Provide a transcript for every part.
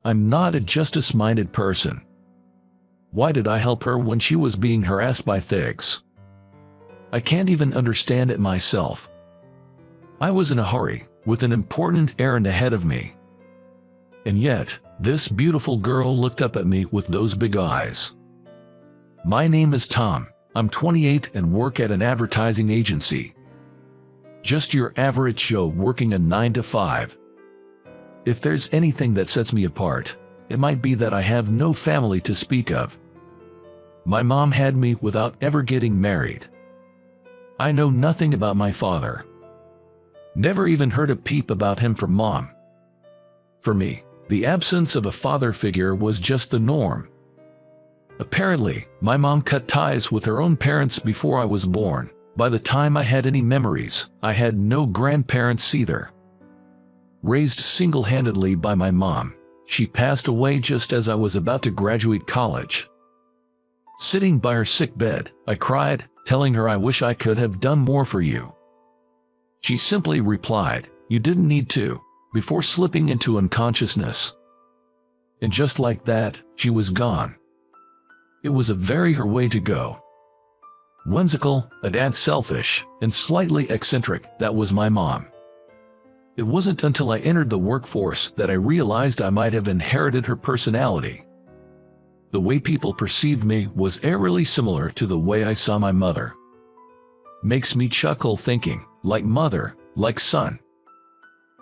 I'm not a justice-minded person. Why did I help her when she was being harassed by thugs? I can't even understand it myself. I was in a hurry, with an important errand ahead of me. And yet, this beautiful girl looked up at me with those big eyes. My name is Tom. I'm 28 and work at an advertising agency. Just your average Joe working a 9 to 5. If there's anything that sets me apart, it might be that I have no family to speak of. My mom had me without ever getting married. I know nothing about my father. Never even heard a peep about him from mom. For me, the absence of a father figure was just the norm. Apparently, my mom cut ties with her own parents before I was born. By the time I had any memories, I had no grandparents either. Raised single-handedly by my mom, she passed away just as I was about to graduate college. Sitting by her sick bed, I cried, telling her I wish I could have done more for you. She simply replied, "You didn't need to," before slipping into unconsciousness. And just like that, she was gone. It was a very her way to go. Whimsical, a tad selfish, and slightly eccentric, that was my mom. It wasn't until I entered the workforce that I realized I might have inherited her personality. The way people perceived me was eerily similar to the way I saw my mother. Makes me chuckle thinking, like mother, like son.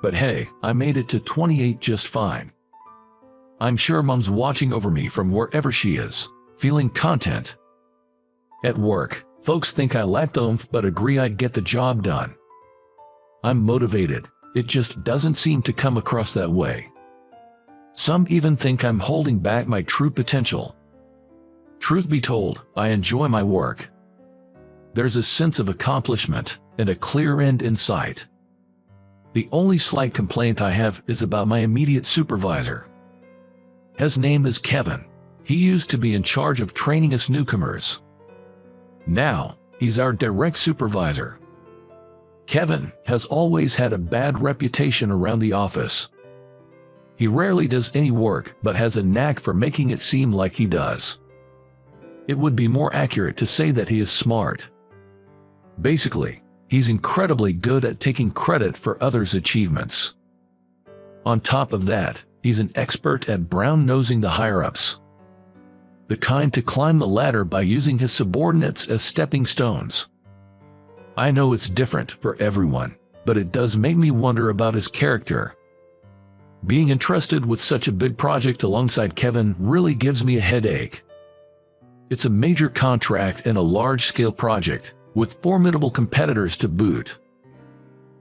But hey, I made it to 28 just fine. I'm sure mom's watching over me from wherever she is, feeling content. At work, folks think I lack oomph but agree I'd get the job done. I'm motivated, it just doesn't seem to come across that way. Some even think I'm holding back my true potential. Truth be told, I enjoy my work. There's a sense of accomplishment and a clear end in sight. The only slight complaint I have is about my immediate supervisor. His name is Kevin. He used to be in charge of training us newcomers. Now, he's our direct supervisor. Kevin has always had a bad reputation around the office. He rarely does any work but has a knack for making it seem like he does. It would be more accurate to say that he is smart. Basically, he's incredibly good at taking credit for others' achievements. On top of that, he's an expert at brown-nosing the higher-ups. The kind to climb the ladder by using his subordinates as stepping stones. I know it's different for everyone, but it does make me wonder about his character. Being entrusted with such a big project alongside Kevin really gives me a headache. It's a major contract and a large-scale project, with formidable competitors to boot.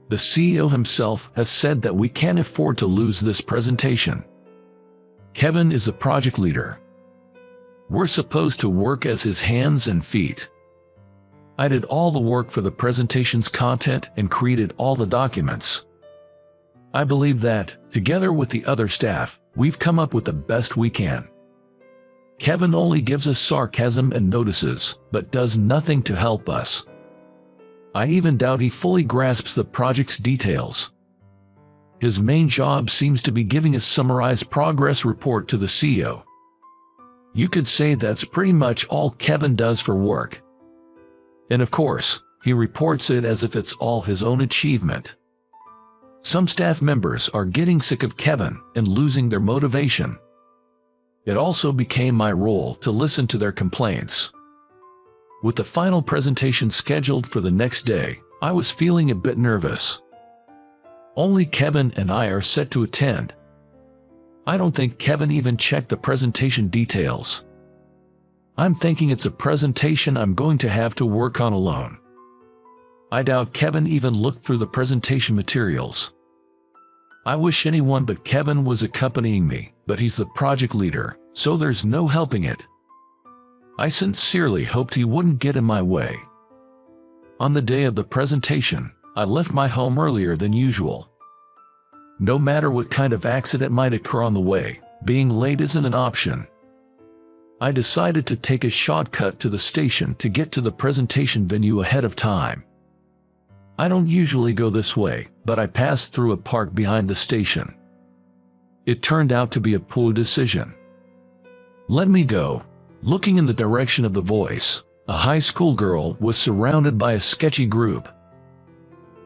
The CEO himself has said that we can't afford to lose this presentation. Kevin is the project leader. We're supposed to work as his hands and feet. I did all the work for the presentation's content and created all the documents. I believe that, together with the other staff, we've come up with the best we can. Kevin only gives us sarcasm and notices, but does nothing to help us. I even doubt he fully grasps the project's details. His main job seems to be giving a summarized progress report to the CEO. You could say that's pretty much all Kevin does for work. And of course, he reports it as if it's all his own achievement. Some staff members are getting sick of Kevin and losing their motivation. It also became my role to listen to their complaints. With the final presentation scheduled for the next day, I was feeling a bit nervous. Only Kevin and I are set to attend. I don't think Kevin even checked the presentation details. I'm thinking it's a presentation I'm going to have to work on alone. I doubt Kevin even looked through the presentation materials. I wish anyone but Kevin was accompanying me, but he's the project leader, so there's no helping it. I sincerely hoped he wouldn't get in my way. On the day of the presentation, I left my home earlier than usual. No matter what kind of accident might occur on the way, being late isn't an option. I decided to take a shortcut to the station to get to the presentation venue ahead of time. I don't usually go this way, but I passed through a park behind the station. It turned out to be a poor decision. Let me go. Looking in the direction of the voice, a high school girl was surrounded by a sketchy group.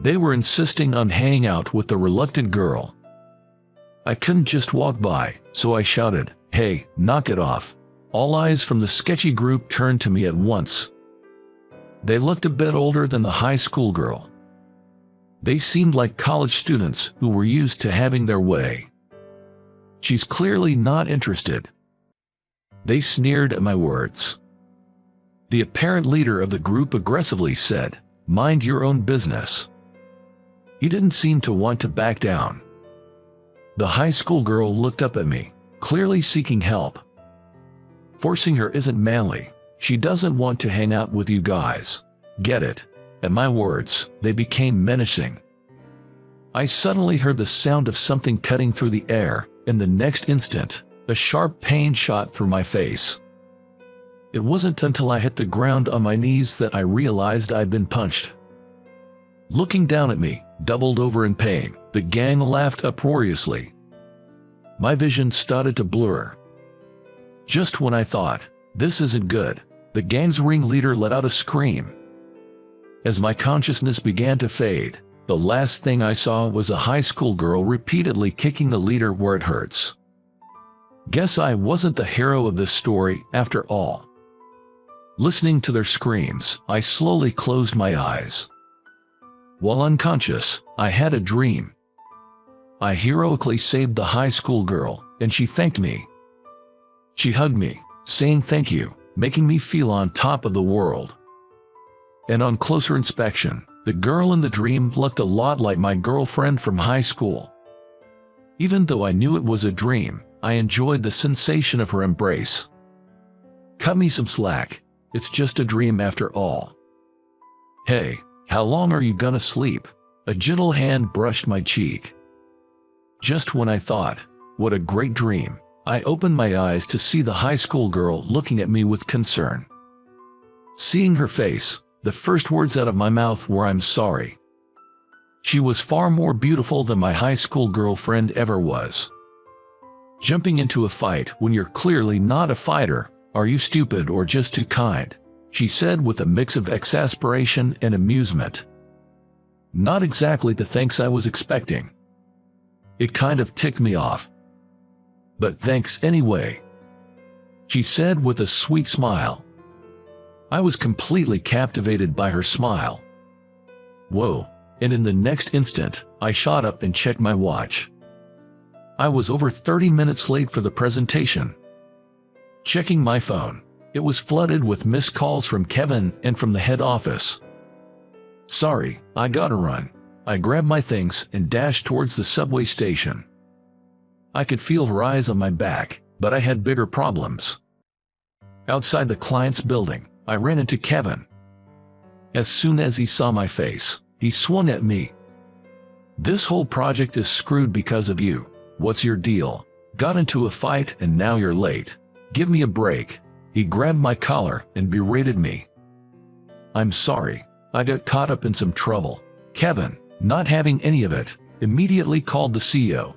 They were insisting on hanging out with the reluctant girl. I couldn't just walk by, so I shouted, "Hey, knock it off." All eyes from the sketchy group turned to me at once. They looked a bit older than the high school girl. They seemed like college students who were used to having their way. "She's clearly not interested." They sneered at my words. The apparent leader of the group aggressively said, "Mind your own business." He didn't seem to want to back down. The high school girl looked up at me, clearly seeking help. Forcing her isn't manly. She doesn't want to hang out with you guys. Get it? At my words, they became menacing. I suddenly heard the sound of something cutting through the air. In the next instant, a sharp pain shot through my face. It wasn't until I hit the ground on my knees that I realized I'd been punched. Looking down at me, doubled over in pain, the gang laughed uproariously. My vision started to blur. Just when I thought, this isn't good, the gang's ringleader let out a scream. As my consciousness began to fade, the last thing I saw was a high school girl repeatedly kicking the leader where it hurts. Guess I wasn't the hero of this story after all. Listening to their screams, I slowly closed my eyes. While unconscious, I had a dream. I heroically saved the high school girl, and she thanked me. She hugged me, saying thank you, making me feel on top of the world. And on closer inspection, the girl in the dream looked a lot like my girlfriend from high school. Even though I knew it was a dream, I enjoyed the sensation of her embrace. Cut me some slack, it's just a dream after all. Hey, how long are you gonna sleep? A gentle hand brushed my cheek. Just when I thought, what a great dream, I opened my eyes to see the high school girl looking at me with concern. Seeing her face, the first words out of my mouth were "I'm sorry." She was far more beautiful than my high school girlfriend ever was. Jumping into a fight when you're clearly not a fighter, are you stupid or just too kind? She said with a mix of exasperation and amusement. Not exactly the thanks I was expecting. It kind of ticked me off. But thanks anyway, she said with a sweet smile. I was completely captivated by her smile. Whoa, and in the next instant, I shot up and checked my watch. I was over 30 minutes late for the presentation. Checking my phone, it was flooded with missed calls from Kevin and from the head office. Sorry, I gotta run. I grabbed my things and dashed towards the subway station. I could feel her eyes on my back, but I had bigger problems. Outside the client's building, I ran into Kevin. As soon as he saw my face, he swung at me. "This whole project is screwed because of you. What's your deal? Got into a fight and now you're late. Give me a break." He grabbed my collar and berated me. "I'm sorry, I got caught up in some trouble." Kevin, not having any of it, immediately called the CEO.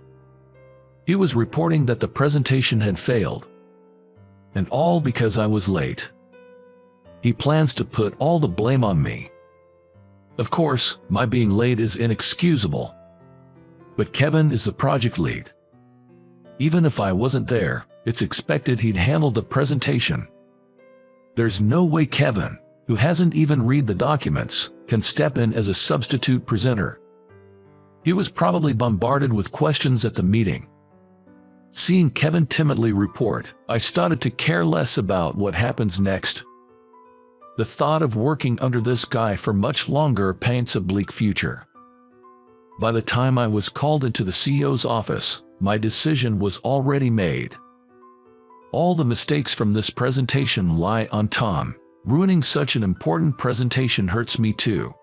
He was reporting that the presentation had failed. And all because I was late. He plans to put all the blame on me. Of course, my being late is inexcusable. But Kevin is the project lead. Even if I wasn't there, it's expected he'd handle the presentation. There's no way Kevin, who hasn't even read the documents, can step in as a substitute presenter. He was probably bombarded with questions at the meeting. Seeing Kevin timidly report, I started to care less about what happens next. The thought of working under this guy for much longer paints a bleak future. By the time I was called into the CEO's office, my decision was already made. All the mistakes from this presentation lie on Tom. Ruining such an important presentation hurts me too.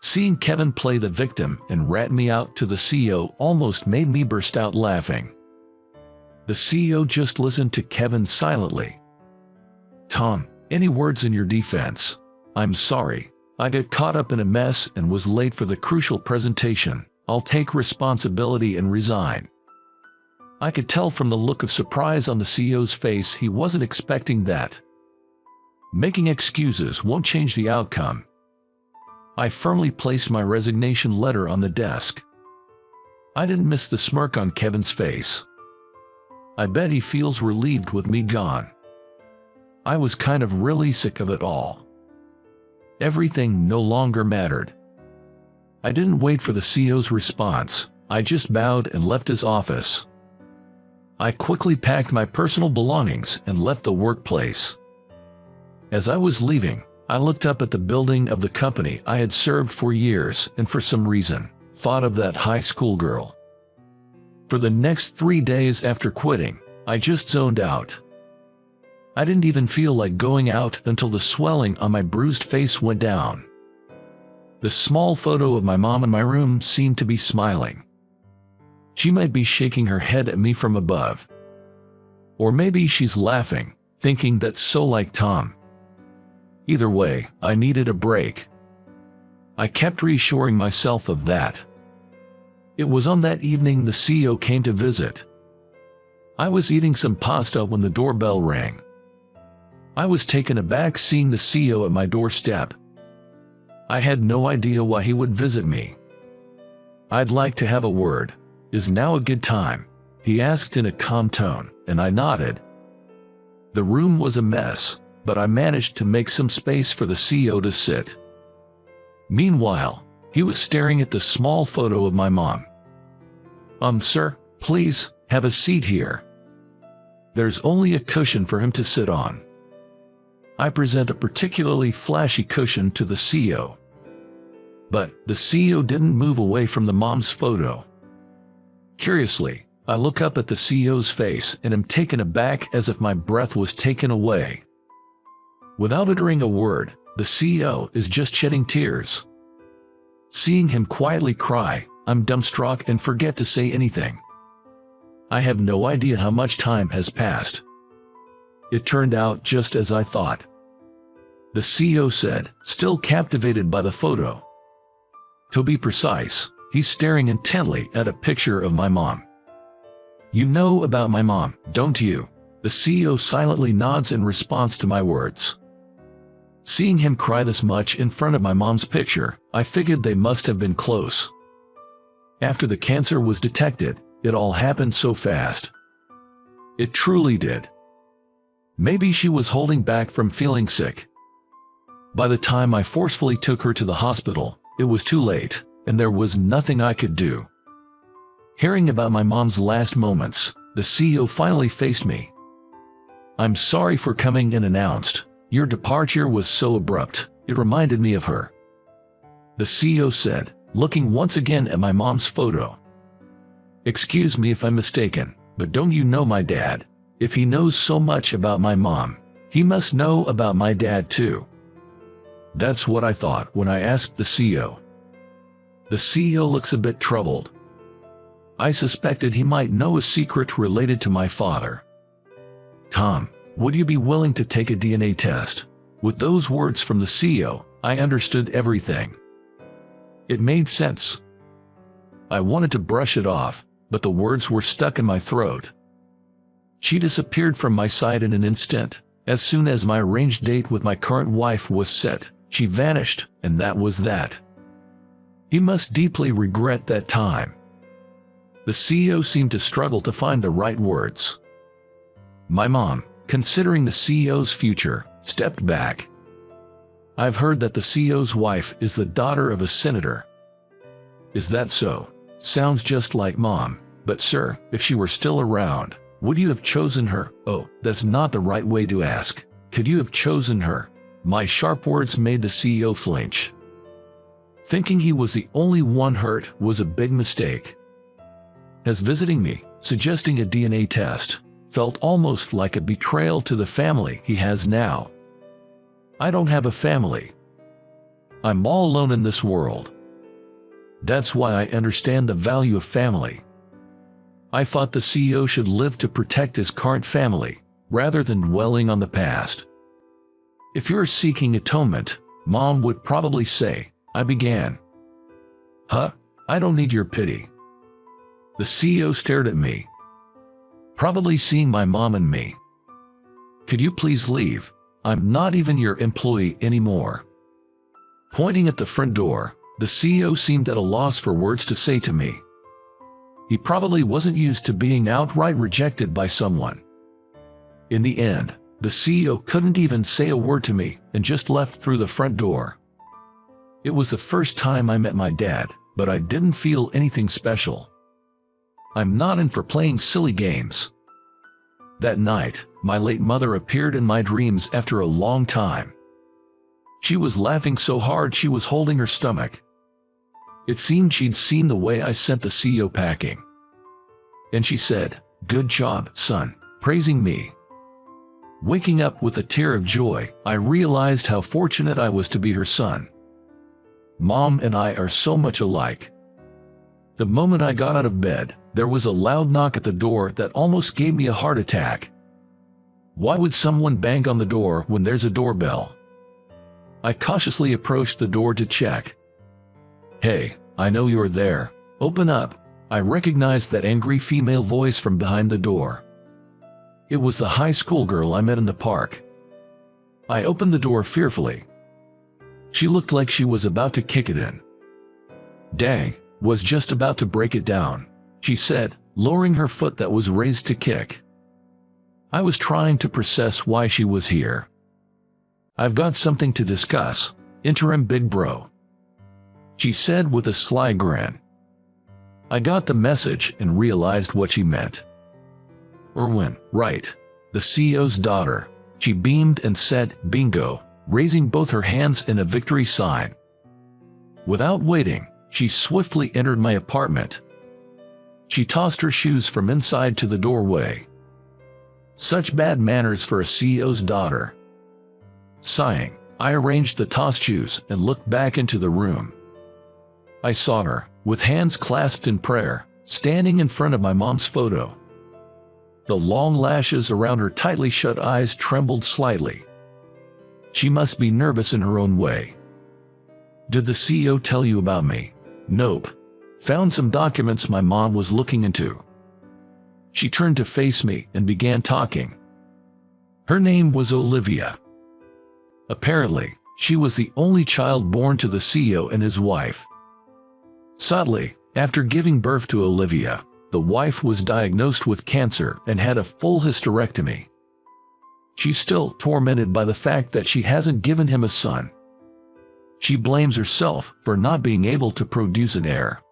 Seeing Kevin play the victim and rat me out to the CEO almost made me burst out laughing. The CEO just listened to Kevin silently. "Tom, any words in your defense?" "I'm sorry. I got caught up in a mess and was late for the crucial presentation. I'll take responsibility and resign." I could tell from the look of surprise on the CEO's face he wasn't expecting that. Making excuses won't change the outcome. I firmly placed my resignation letter on the desk. I didn't miss the smirk on Kevin's face. I bet he feels relieved with me gone. I was kind of really sick of it all. Everything no longer mattered. I didn't wait for the CEO's response. I just bowed and left his office. I quickly packed my personal belongings and left the workplace. As I was leaving, I looked up at the building of the company I had served for years and for some reason thought of that high school girl. For the next 3 days after quitting, I just zoned out. I didn't even feel like going out until the swelling on my bruised face went down. The small photo of my mom in my room seemed to be smiling. She might be shaking her head at me from above. Or maybe she's laughing, thinking that's so like Tom. Either way, I needed a break. I kept reassuring myself of that. It was on that evening the CEO came to visit. I was eating some pasta when the doorbell rang. I was taken aback seeing the CEO at my doorstep. I had no idea why he would visit me. "I'd like to have a word. Is now a good time?" he asked in a calm tone, and I nodded. The room was a mess, but I managed to make some space for the CEO to sit. Meanwhile, he was staring at the small photo of my mom. Sir, please, have a seat here." There's only a cushion for him to sit on. I present a particularly flashy cushion to the CEO. But the CEO didn't move away from the mom's photo. Curiously, I look up at the CEO's face and am taken aback as if my breath was taken away. Without uttering a word, the CEO is just shedding tears. Seeing him quietly cry, I'm dumbstruck and forget to say anything. I have no idea how much time has passed. It turned out just as I thought. The CEO said, still captivated by the photo. To be precise, he's staring intently at a picture of my mom. "You know about my mom, don't you?" The CEO silently nods in response to my words. Seeing him cry this much in front of my mom's picture, I figured they must have been close. After the cancer was detected, it all happened so fast. It truly did. Maybe she was holding back from feeling sick. By the time I forcefully took her to the hospital, it was too late, and there was nothing I could do. Hearing about my mom's last moments, the CEO finally faced me. "I'm sorry for coming and announced. Your departure was so abrupt, it reminded me of her," the CEO said, looking once again at my mom's photo. "Excuse me if I'm mistaken, but don't you know my dad? If he knows so much about my mom, he must know about my dad too." That's what I thought when I asked the CEO. The CEO looks a bit troubled. I suspected he might know a secret related to my father. "Tom, would you be willing to take a DNA test?" With those words from the CEO, I understood everything. It made sense. I wanted to brush it off, but the words were stuck in my throat. She disappeared from my sight in an instant. As soon as my arranged date with my current wife was set, she vanished, and that was that. He must deeply regret that time. The CEO seemed to struggle to find the right words. My mom, considering the CEO's future, stepped back. "I've heard that the CEO's wife is the daughter of a senator." "Is that so? Sounds just like Mom. But sir, if she were still around, would you have chosen her?" "Oh, that's not the right way to ask. Could you have chosen her?" My sharp words made the CEO flinch. Thinking he was the only one hurt was a big mistake. As visiting me, suggesting a DNA test, felt almost like a betrayal to the family he has now. I don't have a family. I'm all alone in this world. That's why I understand the value of family. I thought the CEO should live to protect his current family, rather than dwelling on the past. "If you're seeking atonement," Mom would probably say, I began. "Huh? I don't need your pity." The CEO stared at me. probably seeing my mom and me. Could you please leave? I'm not even your employee anymore. Pointing at the front door, the CEO seemed at a loss for words to say to me. He probably wasn't used to being outright rejected by someone. In the end, the CEO couldn't even say a word to me and just left through the front door. It was the first time I met my dad, but I didn't feel anything special. I'm not in for playing silly games. That night, my late mother appeared in my dreams after a long time. She was laughing so hard she was holding her stomach. It seemed she'd seen the way I sent the CEO packing. And she said, "Good job, son," praising me. Waking up with a tear of joy, I realized how fortunate I was to be her son. Mom and I are so much alike. The moment I got out of bed, there was a loud knock at the door that almost gave me a heart attack. Why would someone bang on the door when there's a doorbell? I cautiously approached the door to check. "Hey, I know you're there. Open up." I recognized that angry female voice from behind the door. It was the high school girl I met in the park. I opened the door fearfully. She looked like she was about to kick it in. "Dang, was just about to break it down," she said, lowering her foot that was raised to kick. I was trying to process why she was here. "I've got something to discuss, interim big bro," she said with a sly grin. I got the message and realized what she meant. Erwin, right, the CEO's daughter. She beamed and said, "Bingo," raising both her hands in a victory sign. Without waiting, she swiftly entered my apartment. She tossed her shoes from inside to the doorway. Such bad manners for a CEO's daughter. Sighing, I arranged the tossed shoes and looked back into the room. I saw her, with hands clasped in prayer, standing in front of my mom's photo. The long lashes around her tightly shut eyes trembled slightly. She must be nervous in her own way. "Did the CEO tell you about me?" "Nope. Found some documents my mom was looking into." She turned to face me and began talking. Her name was Olivia. Apparently, she was the only child born to the CEO and his wife. Sadly, after giving birth to Olivia, the wife was diagnosed with cancer and had a full hysterectomy. She's still tormented by the fact that she hasn't given him a son. She blames herself for not being able to produce an heir.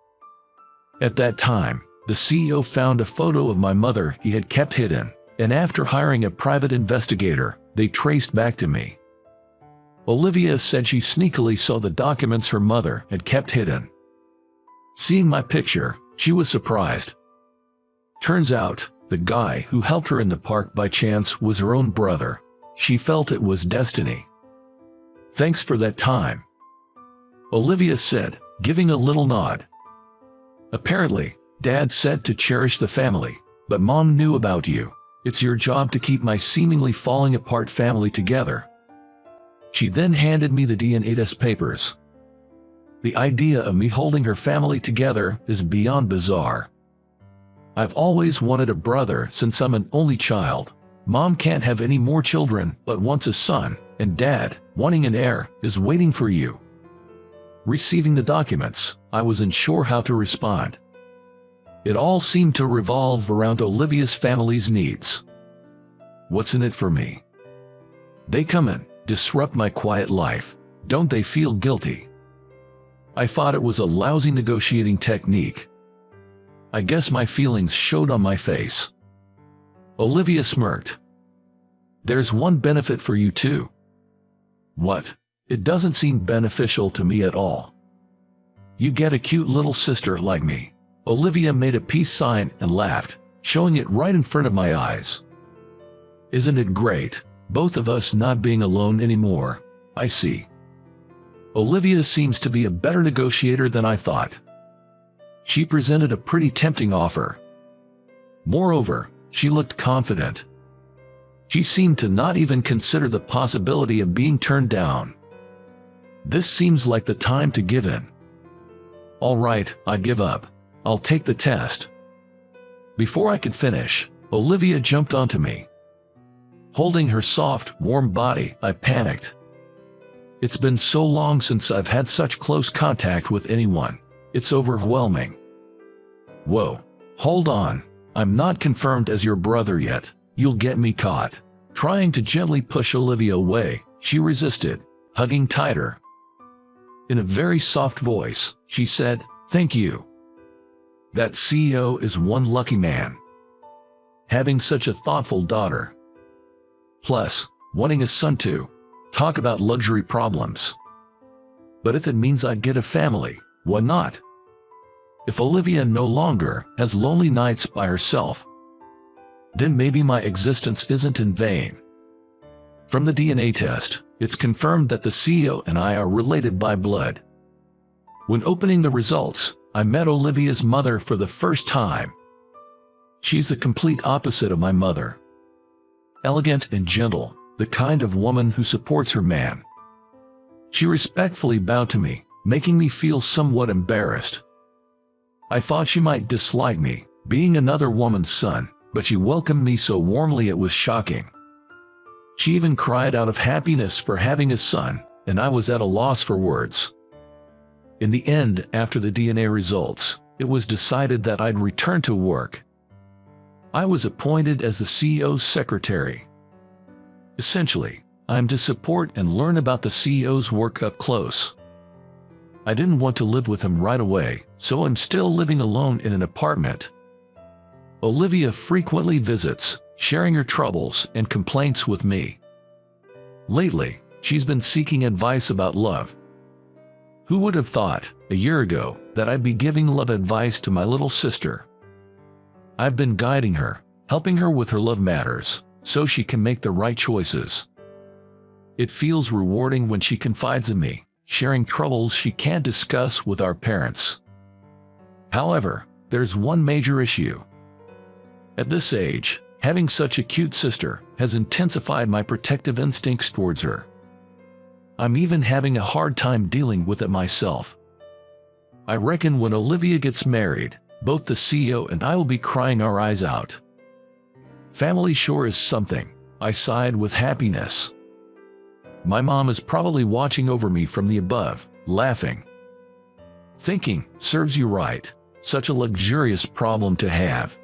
At that time, the CEO found a photo of my mother he had kept hidden, and after hiring a private investigator, they traced back to me. Olivia said she sneakily saw the documents her mother had kept hidden. Seeing my picture, she was surprised. Turns out, the guy who helped her in the park by chance was her own brother. She felt it was destiny. "Thanks for that time," Olivia said, giving a little nod. "Apparently, Dad said to cherish the family, but Mom knew about you. It's your job to keep my seemingly falling apart family together." She then handed me the DNA test papers. The idea of me holding her family together is beyond bizarre. I've always wanted a brother since I'm an only child. Mom can't have any more children but wants a son, and Dad, wanting an heir, is waiting for you. Receiving the documents, I was unsure how to respond. It all seemed to revolve around Olivia's family's needs. What's in it for me? They come and disrupt my quiet life. Don't they feel guilty? I thought it was a lousy negotiating technique. I guess my feelings showed on my face. Olivia smirked. "There's one benefit for you too." "What?" "It doesn't seem beneficial to me at all. You get a cute little sister like me." Olivia made a peace sign and laughed, showing it right in front of my eyes. "Isn't it great, both of us not being alone anymore?" "I see." Olivia seems to be a better negotiator than I thought. She presented a pretty tempting offer. Moreover, she looked confident. She seemed to not even consider the possibility of being turned down. This seems like the time to give in. "All right, I give up. I'll take the test." Before I could finish, Olivia jumped onto me. Holding her soft, warm body, I panicked. It's been so long since I've had such close contact with anyone. It's overwhelming. Whoa. Hold on. I'm not confirmed as your brother yet. You'll get me caught. Trying to gently push Olivia away, she resisted, hugging tighter. In a very soft voice, she said, "Thank you. That CEO is one lucky man. Having such a thoughtful daughter. Plus, wanting a son too. Talk about luxury problems. But if it means I get a family, why not? If Olivia no longer has lonely nights by herself, then maybe my existence isn't in vain." From the DNA test, it's confirmed that the CEO and I are related by blood. When opening the results, I met Olivia's mother for the first time. She's the complete opposite of my mother. Elegant and gentle, the kind of woman who supports her man. She respectfully bowed to me, making me feel somewhat embarrassed. I thought she might dislike me, being another woman's son, but she welcomed me so warmly it was shocking. She even cried out of happiness for having a son, and I was at a loss for words. In the end, after the DNA results, it was decided that I'd return to work. I was appointed as the CEO's secretary. Essentially, I'm to support and learn about the CEO's work up close. I didn't want to live with him right away, so I'm still living alone in an apartment. Olivia frequently visits, sharing her troubles and complaints with me. Lately, she's been seeking advice about love. Who would have thought, a year ago, that I'd be giving love advice to my little sister? I've been guiding her, helping her with her love matters, so she can make the right choices. It feels rewarding when she confides in me, sharing troubles she can't discuss with our parents. However, there's one major issue. At this age, having such a cute sister has intensified my protective instincts towards her. I'm even having a hard time dealing with it myself. I reckon when Olivia gets married, both the CEO and I will be crying our eyes out. Family sure is something, I sighed with happiness. My mom is probably watching over me from the above, laughing. Thinking, serves you right, such a luxurious problem to have.